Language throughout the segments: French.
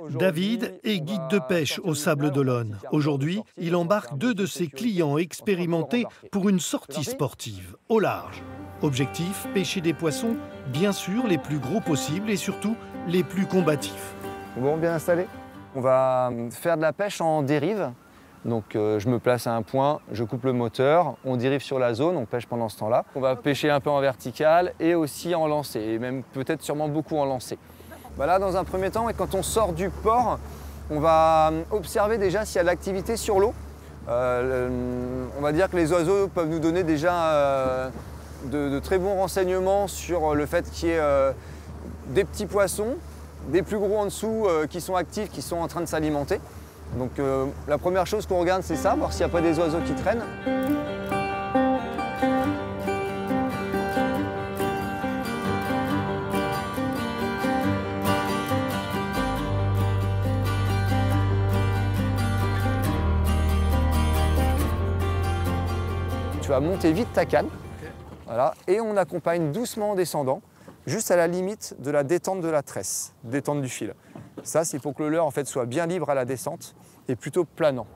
David est guide de pêche au Sable d'Olonne. Aujourd'hui, il embarque 2 de ses clients expérimentés pour une sortie sportive, au large. Objectif, pêcher des poissons, bien sûr, les plus gros possibles et surtout les plus combatifs. Bon, bien installé. On va faire de la pêche en dérive. Donc je me place à un point, je coupe le moteur, on dérive sur la zone, on pêche pendant ce temps-là. On va pêcher un peu en vertical et aussi en lancé, et même peut-être sûrement beaucoup en lancé. Là, dans un premier temps, et quand on sort du port, on va observer déjà s'il y a de l'activité sur l'eau. On va dire que les oiseaux peuvent nous donner déjà de très bons renseignements sur le fait qu'il y ait des petits poissons, des plus gros en dessous qui sont actifs, qui sont en train de s'alimenter. Donc la première chose qu'on regarde, c'est ça, voir s'il n'y a pas des oiseaux qui traînent. Tu vas monter vite ta canne, voilà, et on accompagne doucement en descendant, juste à la limite de la détente de la tresse, détente du fil. Ça, c'est pour que le leurre en fait, soit bien libre à la descente et plutôt planant.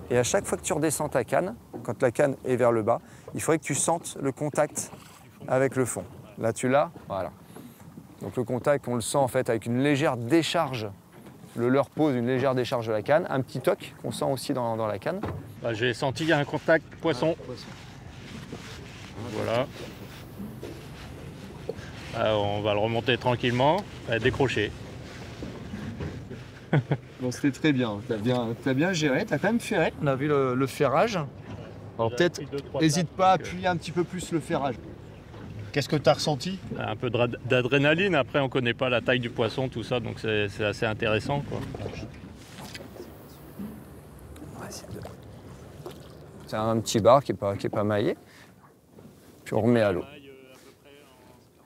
Et à chaque fois que tu redescends ta canne, quand la canne est vers le bas, il faudrait que tu sentes le contact avec le fond. Là, tu l'as, voilà. Donc le contact, on le sent en fait avec une légère décharge. Le leurre pose une légère décharge de la canne, un petit toc qu'on sent aussi dans la canne. J'ai senti un contact poisson. Voilà. On va le remonter tranquillement, décrocher. Bon, c'était très bien. T'as bien géré, t'as quand même ferré. On a vu le ferrage. Alors peut-être, n'hésite pas à appuyer un petit peu plus le ferrage. Qu'est-ce que tu as ressenti? Un peu d'adrénaline, après on ne connaît pas la taille du poisson, tout ça, donc c'est assez intéressant, quoi. C'est un petit bar qui est pas maillé. Puis on remet à l'eau.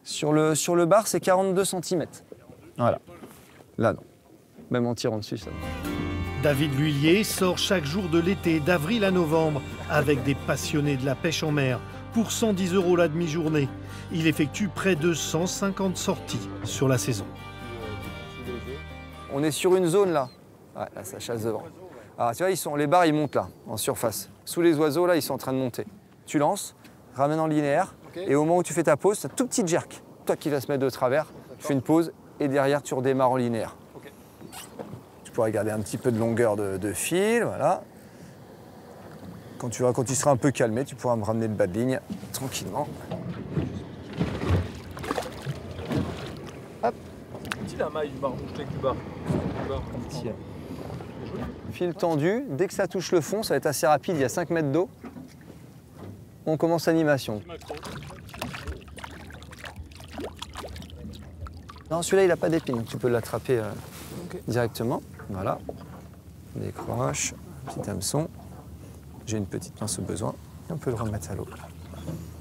Sur le bar, c'est 42 cm. Voilà. Là, non. Même en tirant dessus, ça va. David L'Huillier sort chaque jour de l'été, d'avril à novembre, avec des passionnés de la pêche en mer, pour 110 € la demi-journée. Il effectue près de 150 sorties sur la saison. On est sur une zone là. Ouais, là, ça chasse devant. Alors, tu vois, les bars, ils montent là, en surface. Sous les oiseaux, là, ils sont en train de monter. Tu lances, ramènes en linéaire, et au moment où tu fais ta pause, tu as un tout petit jerk. Toi qui vas se mettre de travers, tu fais une pause, et derrière, tu redémarres en linéaire. Tu pourras garder un petit peu de longueur de fil, voilà. Quand tu seras un peu calmé, tu pourras me ramener le bas de ligne tranquillement. Hop. Petit la maille du bar, avec du bar. Fil tendu, dès que ça touche le fond, ça va être assez rapide, il y a 5 mètres d'eau. On commence l'animation. Non, celui-là, il n'a pas d'épine, tu peux l'attraper directement. Voilà. Décroche, petit hameçon. J'ai une petite pince au besoin et on peut le remettre à l'eau.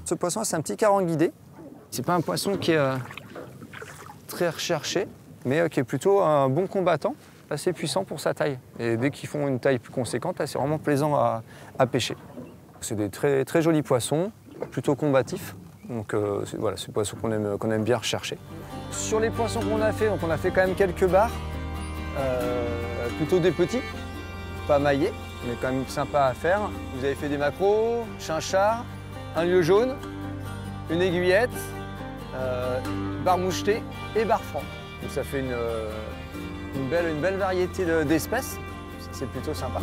Ce poisson, c'est un petit caranguidé. C'est pas un poisson qui est très recherché, mais qui est plutôt un bon combattant, assez puissant pour sa taille. Et dès qu'ils font une taille plus conséquente, c'est vraiment plaisant à pêcher. C'est des très, très jolis poissons, plutôt combatifs. Donc voilà, c'est des poissons qu'on aime bien rechercher. Sur les poissons qu'on a fait, donc on a fait quand même quelques bars, plutôt des petits, pas maillés, mais quand même sympa à faire. Vous avez fait des maquereaux, chinchard, un lieu jaune, une aiguillette, bar moucheté et bar franc. Donc ça fait une belle variété d'espèces, c'est plutôt sympa.